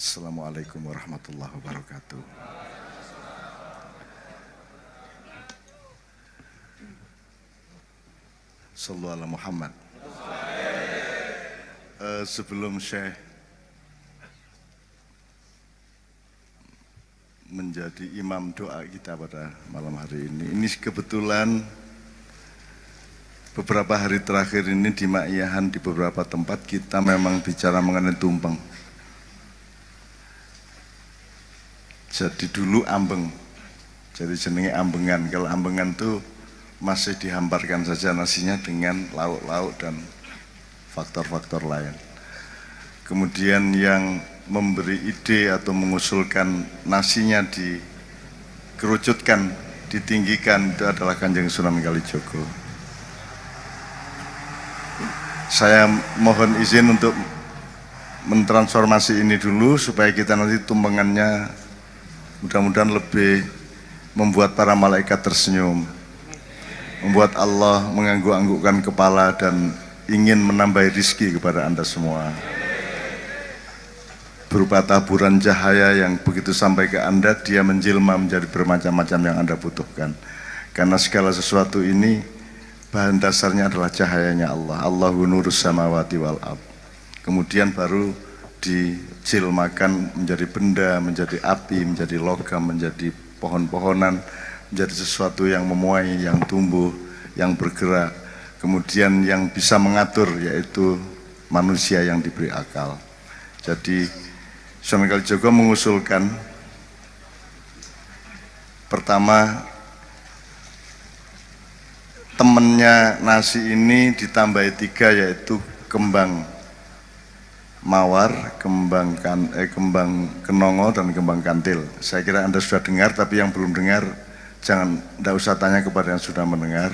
Assalamualaikum warahmatullahi wabarakatuh. Sallu ala Muhammad. Sebelum Syekh menjadi imam doa kita pada malam hari ini kebetulan beberapa hari terakhir ini di Ma'iyahan di beberapa tempat kita memang bicara mengenai tumpeng. Jadi dulu ambeng, jadi jenenge ambengan. Kalau ambengan tuh masih dihamparkan saja nasinya dengan lauk-lauk dan faktor-faktor lain. Kemudian yang memberi ide atau mengusulkan nasinya dikerucutkan, ditinggikan itu adalah Kanjeng Sunan Kalijogo. Saya mohon izin untuk mentransformasi ini dulu supaya kita nanti tumpengannya mudah-mudahan lebih membuat para malaikat tersenyum, membuat Allah mengangguk-anggukkan kepala dan ingin menambah rizki kepada Anda semua. Berupa taburan cahaya yang begitu sampai ke Anda, dia menjelma menjadi bermacam-macam yang Anda butuhkan. Karena segala sesuatu ini bahan dasarnya adalah cahayanya Allah. Allahu nurus samawati wal ard. Kemudian baru dijilmakan menjadi benda, menjadi api, menjadi logam, menjadi pohon-pohonan, menjadi sesuatu yang memuai, yang tumbuh, yang bergerak, kemudian yang bisa mengatur, yaitu manusia yang diberi akal. Jadi Sunan Kalijogo mengusulkan pertama, temennya nasi ini ditambahi 3, yaitu kembang mawar, kembang kenongo dan kembang kantil. Saya kira Anda sudah dengar, tapi yang belum dengar tidak usah tanya kepada yang sudah mendengar,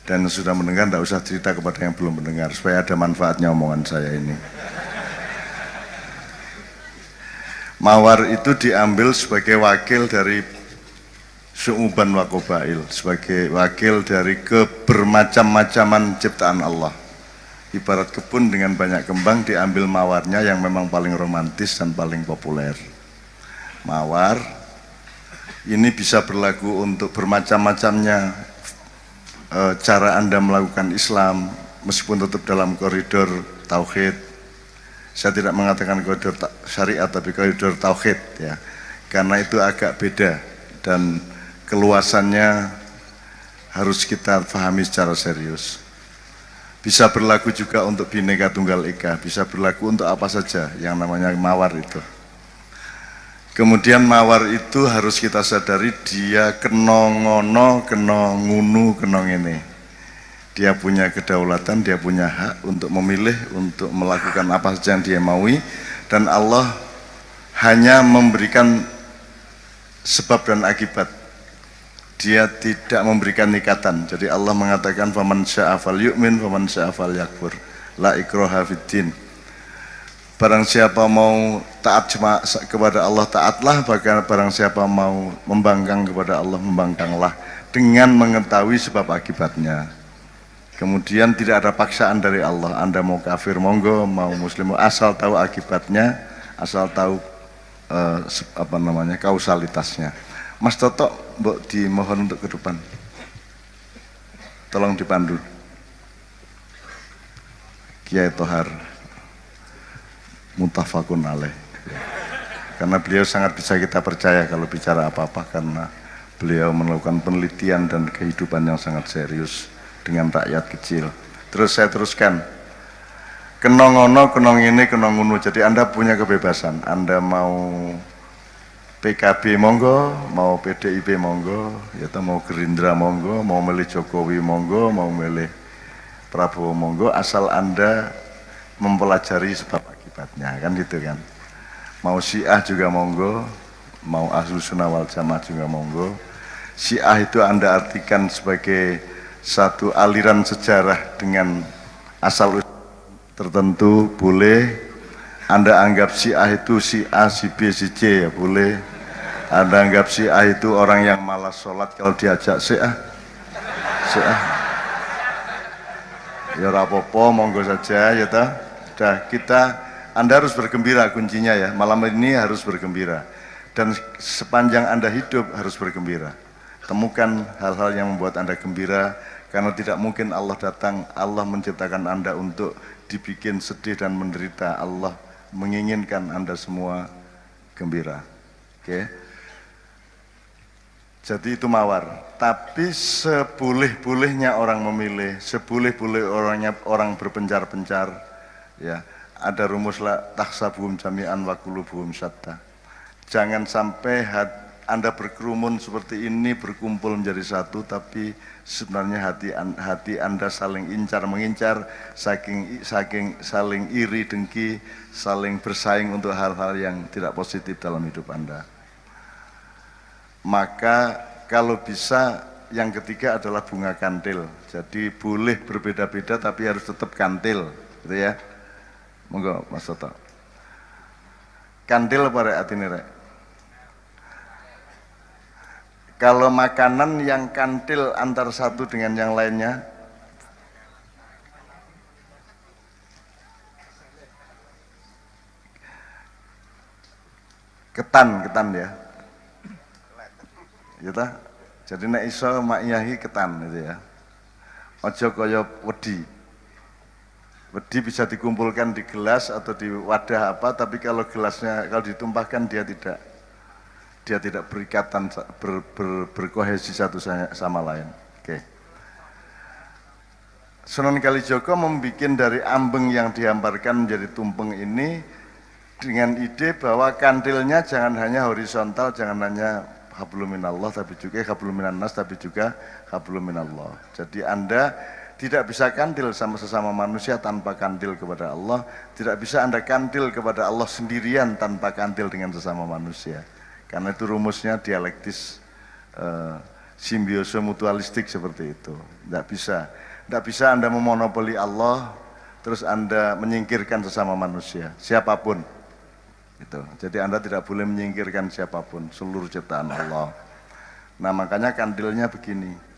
dan yang sudah mendengar tidak usah cerita kepada yang belum mendengar, supaya ada manfaatnya omongan saya ini. Mawar itu diambil sebagai wakil dari syu'uban wa qabail, sebagai wakil dari kebermacam-macaman ciptaan Allah. Ibarat kebun dengan banyak kembang, diambil mawarnya yang memang paling romantis dan paling populer. Mawar ini bisa berlaku untuk bermacam-macamnya cara Anda melakukan Islam, meskipun tetap dalam koridor tauhid. Saya tidak mengatakan koridor syariat, tapi koridor tauhid, ya, karena itu agak beda dan keluasannya harus kita pahami secara serius. Bisa berlaku juga untuk Bhinneka Tunggal Ika, bisa berlaku untuk apa saja yang namanya mawar itu. Kemudian mawar itu harus kita sadari dia kenongono, kenongunu, kenongene. Dia punya kedaulatan, dia punya hak untuk memilih, untuk melakukan apa saja yang dia maui, dan Allah hanya memberikan sebab dan akibat. Dia tidak memberikan nikatan. Jadi Allah mengatakan faman syaa'a falyu'min faman syaa'a falyakfur. La ikraha fiddin. Barang siapa mau taat cuma kepada Allah, taatlah. Barang siapa mau membangkang kepada Allah, membangkanglah dengan mengetahui sebab akibatnya. Kemudian tidak ada paksaan dari Allah. Anda mau kafir monggo, mau muslim asal tahu akibatnya, asal tahu kausalitasnya. Mas Toto, mbok dimohon untuk ke depan. Tolong dipandu. Kiai Tohar muttafaqun alaih. Karena beliau sangat bisa kita percaya kalau bicara apa-apa, karena beliau melakukan penelitian dan kehidupan yang sangat serius dengan rakyat kecil. Terus saya teruskan. Kenongono, kenong ini, kenong unu. Jadi Anda punya kebebasan. Anda mau PKB monggo, mau PDIP monggo, atau mau Gerindra monggo, mau milih Jokowi monggo, mau milih Prabowo monggo, asal Anda mempelajari sebab akibatnya, kan gitu kan. Mau Syiah juga monggo, mau Ahlus Sunnah wal Jamaah juga monggo. Syiah itu Anda artikan sebagai satu aliran sejarah dengan asal tertentu, boleh. Anda anggap Syiah itu si A, si B, si C, ya boleh. Anda anggap Syiah itu orang yang malas sholat kalau diajak Syiah, ya rapopo, monggo saja, ya ta. Sudah, kita Anda harus bergembira kuncinya ya, malam ini harus bergembira. Dan sepanjang Anda hidup harus bergembira. Temukan hal-hal yang membuat Anda gembira, karena tidak mungkin Allah datang, Allah menciptakan Anda untuk dibikin sedih dan menderita. Allah menginginkan Anda semua gembira. Oke. Jadi itu mawar. Tapi seboleh-bolehnya orang memilih, seboleh-boleh orang berpencar-pencar, ya, ada rumus la tahsabuhum jami'an wa qulubuhum syatta. Jangan sampai Anda berkerumun seperti ini, berkumpul menjadi satu, tapi sebenarnya hati Anda saling incar mengincar, saling iri dengki, saling bersaing untuk hal-hal yang tidak positif dalam hidup Anda. Maka kalau bisa yang ketiga adalah bunga kantil. Jadi boleh berbeda-beda tapi harus tetap kantil, gitu ya. Monggo Mas Toto. Kantil apa rek atine rek? Kalau makanan yang kantil antar satu dengan yang lainnya, ketan ya. Gitu. Jadi nek iso maknyahi ketan gitu ya. Ojo kaya wedi. Wedi bisa dikumpulkan di gelas atau di wadah apa, tapi kalau gelasnya kalau ditumpahkan dia tidak berikatan, berkohesi satu sama lain. Oke. Sunan Kalijaga membuat dari ambeng yang dihamparkan menjadi tumpeng ini dengan ide bahwa kantilnya jangan hanya horizontal, jangan hanya hablum minallah tapi juga hablum minannas tapi juga hablum minallah. Jadi Anda tidak bisa kantil sama sesama manusia tanpa kantil kepada Allah, tidak bisa Anda kantil kepada Allah sendirian tanpa kantil dengan sesama manusia. Karena itu rumusnya dialektis, simbiose mutualistik seperti itu. Tidak bisa Anda memonopoli Allah terus Anda menyingkirkan sesama manusia, siapapun. Gitu. Jadi Anda tidak boleh menyingkirkan siapapun, seluruh ciptaan Allah. Nah makanya kantilnya begini.